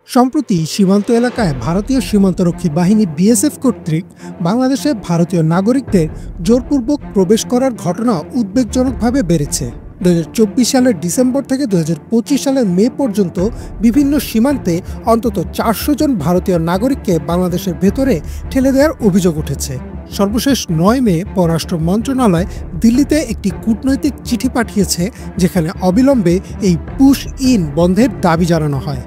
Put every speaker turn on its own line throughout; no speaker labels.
সম্প্রতি সীমান্ত এলাকায় ভারতীয় সীমান্তরক্ষী বাহিনী বিএসএফ কর্তৃক বাংলাদেশে ভারতীয় নাগরিকদের জোরপূর্বক প্রবেশ করার ঘটনা উদ্বেগজনকভাবে বেড়েছে। 2024 সালের ডিসেম্বর থেকে 2025 সালের মে পর্যন্ত বিভিন্ন সীমান্তে অন্তত 400 জন ভারতীয় নাগরিককে বাংলাদেশের ভেতরে ঠেলে দেওয়ার অভিযোগ উঠেছে। সর্বশেষ 9 মে পররাষ্ট্র মন্ত্রণালয় দিল্লিতে একটি কূটনৈতিক চিঠি পাঠিয়েছে, যেখানে অবিলম্বে এই পুশ ইন বন্ধের দাবি জানানো হয়।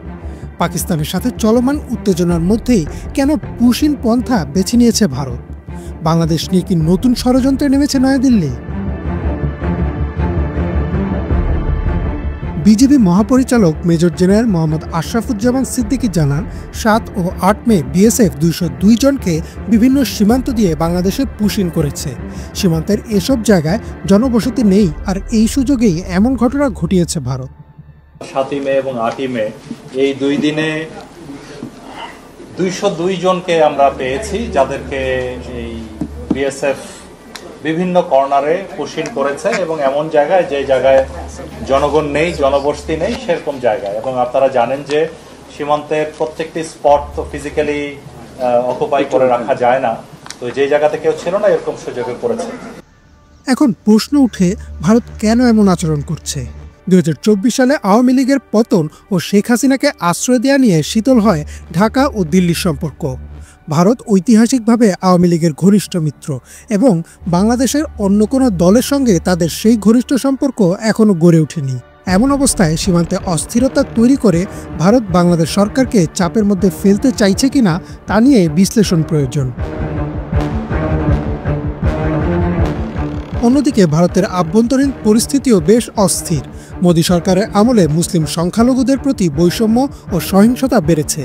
পাকিস্তানের সাথে চলমান উত্তেজনার মধ্যেই কেন পুশ ইন পন্থা বেছে নিয়েছে ভারত? বাংলাদেশ নিয়ে কি নতুন ষড়যন্ত্রে নেমেছে নয়াদিল্লি? বিজিবি মহাপরিচালক মেজর জেনারেল মোহাম্মদ আশরাফুজ্জামান সিদ্দিকী জানান, 7 ও 8 মে বিএসএফ 202 জনকে বিভিন্ন সীমান্ত দিয়ে বাংলাদেশে পুশ ইন করেছে। সীমান্তের এসব জায়গায় জনবসতি নেই, আর এই সুযোগেই এমন ঘটনা ঘটিয়েছে ভারত।
7 মে এবং 8 মে এই 2 দিনে 202 জনকে আমরা পেয়েছি, যাদেরকে এই বিএসএফ বিভিন্ন কর্নারে পুশ ইন করেছে এবং এমন জায়গায় যে জায়গায় জনগণ নেই, জনবসতি নেই, সেরকম জায়গায়। এবং আপনারা জানেন যে সীমান্তের প্রত্যেকটি স্পট তো ফিজিক্যালি অকুপাই করে রাখা যায় না, তো যে জায়গাতে কেউ ছিল না এরকম সুযোগে পড়েছে।
এখন প্রশ্ন উঠে, ভারত কেন এমন আচরণ করছে? 2024 সালে আওয়ামী লীগের পতন ও শেখ হাসিনাকে আশ্রয় দেওয়া নিয়ে শীতল হয় ঢাকা ও দিল্লির সম্পর্ক। ভারত ঐতিহাসিকভাবে আওয়ামী লীগের ঘনিষ্ঠ মিত্র এবং বাংলাদেশের অন্য কোনো দলের সঙ্গে তাদের সেই ঘনিষ্ঠ সম্পর্ক এখনও গড়ে ওঠেনি। এমন অবস্থায় সীমান্তে অস্থিরতা তৈরি করে ভারত বাংলাদেশ সরকারকে চাপের মধ্যে ফেলতে চাইছে কিনা তা নিয়ে বিশ্লেষণ প্রয়োজন। অন্যদিকে ভারতের আভ্যন্তরীণ পরিস্থিতিও বেশ অস্থির। মোদী সরকারের আমলে মুসলিম সংখ্যালঘুদের প্রতি বৈষম্য ও সহিংসতা বেড়েছে।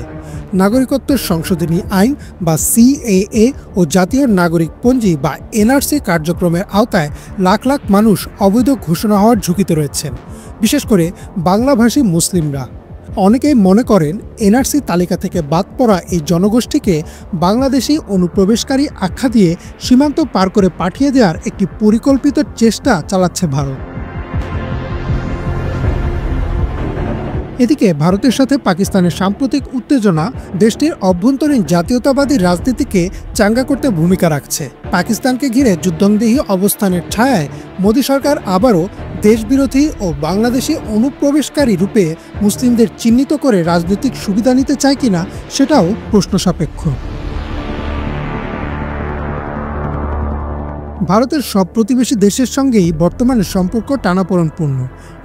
নাগরিকত্ব সংশোধনী আইন বা সিএএ ও জাতীয় নাগরিক পঞ্জি বা এনআরসি কার্যক্রমের আওতায় লাখ লাখ মানুষ অবৈধ ঘোষণা হওয়ার ঝুঁকিতে রয়েছেন, বিশেষ করে বাংলাভাষী মুসলিমরা। অনেকেই মনে করেন এনআরসি তালিকা থেকে বাদ পড়া এই জনগোষ্ঠীকে বাংলাদেশি অনুপ্রবেশকারী আখ্যা দিয়ে সীমান্ত পার করে পাঠিয়ে দেওয়ার একটি পরিকল্পিত চেষ্টা চালাচ্ছে ভারত। এদিকে ভারতের সাথে পাকিস্তানের সাম্প্রতিক উত্তেজনা দেশটির অভ্যন্তরীণ জাতীয়তাবাদী রাজনীতিকে চাঙ্গা করতে ভূমিকা রাখছে। পাকিস্তানকে ঘিরে যুদ্ধংদেহী অবস্থানের ছায়ায় মোদী সরকার আবারও দেশবিরোধী ও বাংলাদেশি অনুপ্রবেশকারী রূপে মুসলিমদের চিহ্নিত করে রাজনৈতিক সুবিধা নিতে চায় কিনা সেটাও প্রশ্নসাপেক্ষ। ভারতের সব প্রতিবেশী দেশের সঙ্গেই বর্তমানে সম্পর্ক টানাপোড়েনপূর্ণ।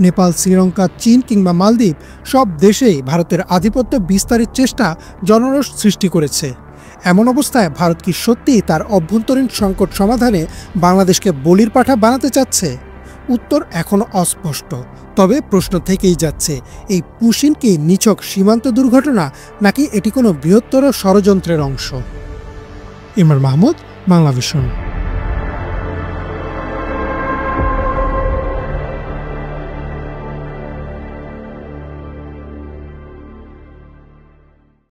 নেপাল, শ্রীলঙ্কা, চীন কিংবা মালদ্বীপ সব দেশেই ভারতের আধিপত্য বিস্তারের চেষ্টা জনরোষ সৃষ্টি করেছে। এমন অবস্থায় ভারত কি সত্যিই তার অভ্যন্তরীণ সংকট সমাধানে বাংলাদেশকে বলির পাঠা বানাতে চাচ্ছে? উত্তর এখনও অস্পষ্ট, তবে প্রশ্ন থেকেই যাচ্ছে, এই পুশ ইন কি নিছক সীমান্ত দুর্ঘটনা, নাকি এটি কোনো বৃহত্তর ষড়যন্ত্রের অংশ? ইমরান মাহমুদ, বাংলাভিশন।